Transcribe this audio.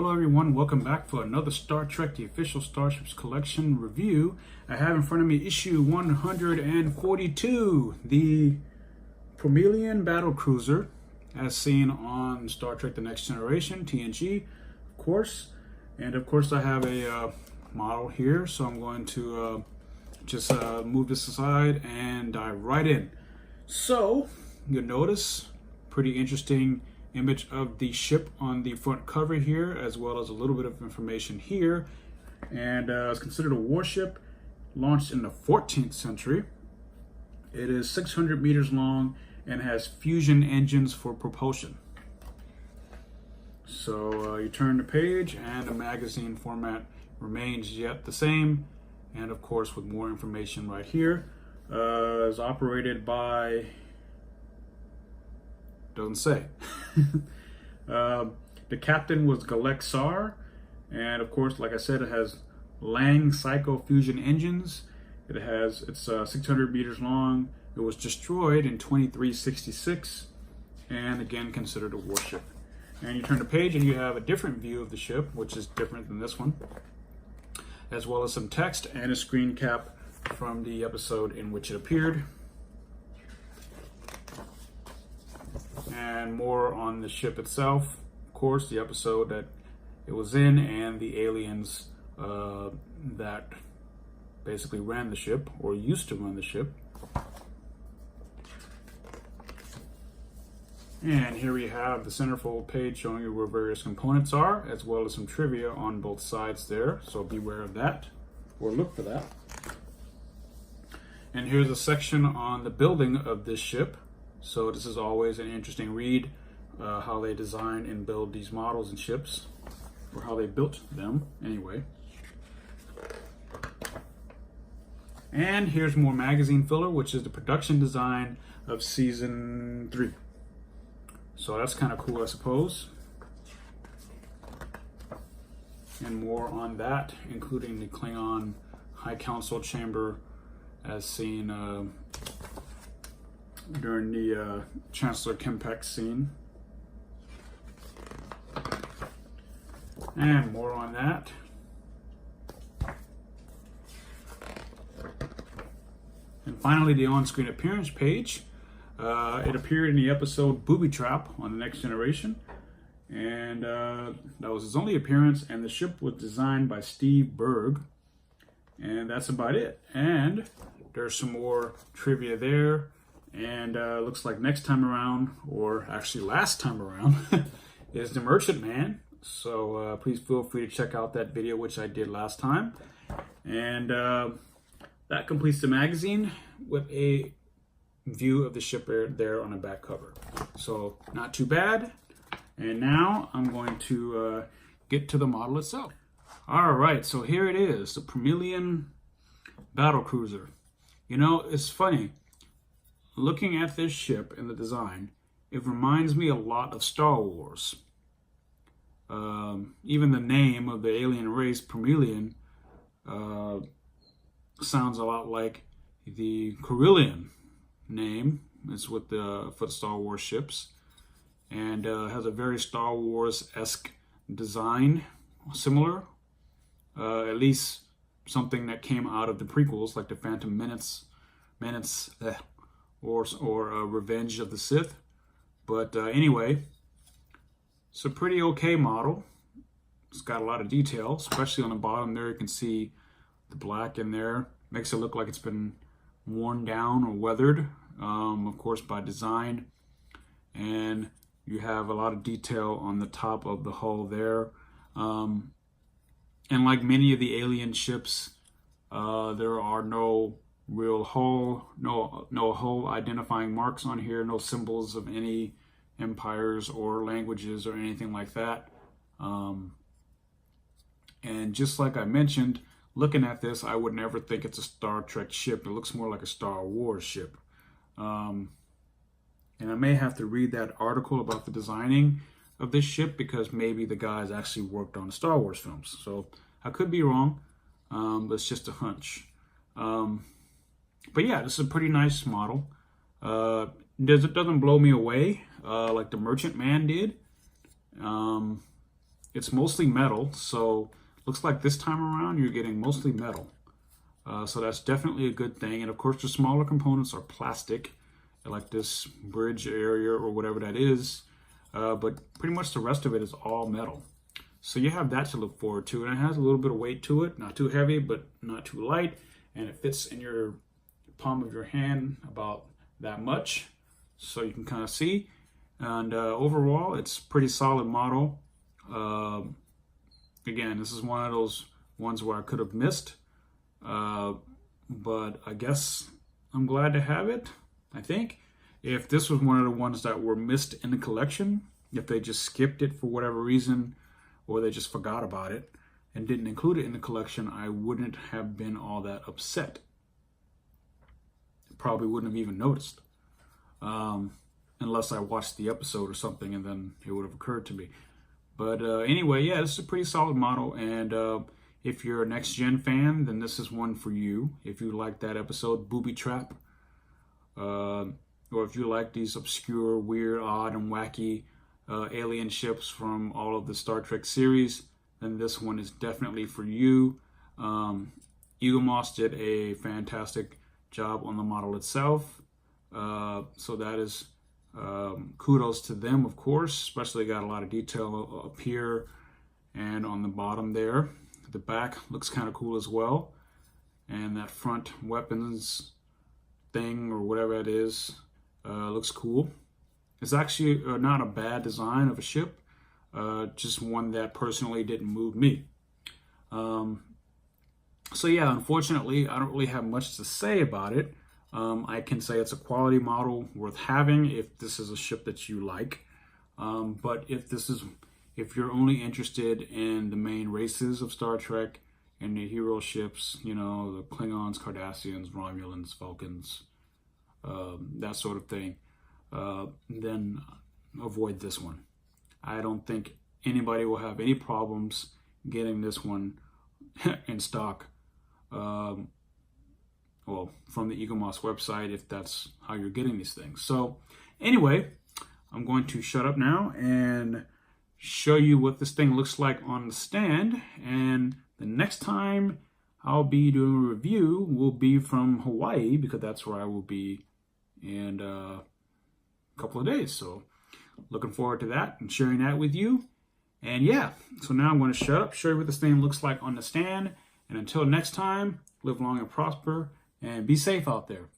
Hello everyone, welcome back for another Star Trek, the official Starships collection review. I have in front of me issue 142, the Promellian battle cruiser, as seen on Star Trek The Next Generation, TNG, of course. And of course I have a model here, so I'm going to just move this aside and dive right in. So, you'll notice, pretty interesting image of the ship on the front cover here, as well as a little bit of information here. And it's considered a warship, launched in the 14th century. It is 600 meters long and has fusion engines for propulsion. So you turn the page and the magazine format remains yet the same, and of course with more information right here. Is operated by, doesn't say. The captain was Galexar, and of course, like I said, it has Lang Psycho fusion engines. It's 600 meters long. It was destroyed in 2366, and again considered a warship. And you turn the page and you have a different view of the ship, which is different than this one, as well as some text and a screen cap from the episode in which it appeared. And more on the ship itself, of course, the episode that it was in, and the aliens that basically ran the ship, or used to run the ship. And here we have the centerfold page showing you where various components are, as well as some trivia on both sides there, so beware of that, or look for that. And here's a section on the building of this ship. So this is always an interesting read, how they design and build these models and ships, or how they built them anyway. And here's more magazine filler, which is the production design of season 3. So that's kind of cool, I suppose. And more on that, including the Klingon High Council chamber as seen during the Chancellor Kempek scene. And more on that. And finally, the on-screen appearance page. It appeared in the episode Booby Trap on The Next Generation. And that was his only appearance, and the ship was designed by Steve Berg. And that's about it. And there's some more trivia there. And looks like next time around, or actually last time around, is the Merchant Man. So please feel free to check out that video, which I did last time. And that completes the magazine with a view of the ship there on the back cover. So not too bad. And now I'm going to get to the model itself. All right, so here it is, the Promellian battle cruiser. You know, it's funny. Looking at this ship and the design, it reminds me a lot of Star Wars. Even the name of the alien race, Promellian, sounds a lot like the Corellian name. It's with for the Star Wars ships, and has a very Star Wars-esque design, similar, at least something that came out of the prequels, like the Phantom Menace. Or Revenge of the Sith. But anyway, it's a pretty okay model. It's got a lot of detail, especially on the bottom there. You can see the black in there. Makes it look like it's been worn down or weathered, of course, by design. And you have a lot of detail on the top of the hull there. And like many of the alien ships, there are no real hull, no hull identifying marks on here, no symbols of any empires or languages or anything like that. And just like I mentioned, looking at this, I would never think it's a Star Trek ship. It looks more like a Star Wars ship. And I may have to read that article about the designing of this ship, because maybe the guys actually worked on the Star Wars films. So I could be wrong, but it's just a hunch. But yeah, this is a pretty nice model. It doesn't blow me away like the Merchant Man did. it's mostly metal, so looks like this time around you're getting mostly metal. So that's definitely a good thing. And of course, the smaller components are plastic, like this bridge area or whatever that is. But pretty much the rest of it is all metal. So you have that to look forward to. And it has a little bit of weight to it. Not too heavy, but not too light. And it fits in your palm of your hand about that much. So you can kind of see. And overall, it's pretty solid model. Again, this is one of those ones where I could have missed. But I guess I'm glad to have it, I think. If this was one of the ones that were missed in the collection, if they just skipped it for whatever reason, or they just forgot about it and didn't include it in the collection, I wouldn't have been all that upset. Probably wouldn't have even noticed. Unless I watched the episode or something and then it would have occurred to me. But anyway, yeah, this is a pretty solid model. And if you're a Next Gen fan, then this is one for you. If you like that episode, Booby Trap, or if you like these obscure, weird, odd, and wacky alien ships from all of the Star Trek series, then this one is definitely for you. Eagle Moss did a fantastic job on the model itself. So that is kudos to them, of course. Especially got a lot of detail up here and on the bottom there. The back looks kind of cool as well. And that front weapons thing or whatever it is looks cool. It's actually not a bad design of a ship, just one that personally didn't move me. So yeah, unfortunately, I don't really have much to say about it. I can say it's a quality model worth having if this is a ship that you like. But if you're only interested in the main races of Star Trek and the hero ships, you know, the Klingons, Cardassians, Romulans, Vulcans, that sort of thing, then avoid this one. I don't think anybody will have any problems getting this one in stock. Well, from the Eagle Moss website, if that's how you're getting these things. So anyway, I'm going to shut up now and show you what this thing looks like on the stand. And the next time I'll be doing a review will be from Hawaii, because that's where I will be in a couple of days. So looking forward to that and sharing that with you. And yeah, so now I'm going to shut up, show you what this thing looks like on the stand. And until next time, live long and prosper and be safe out there.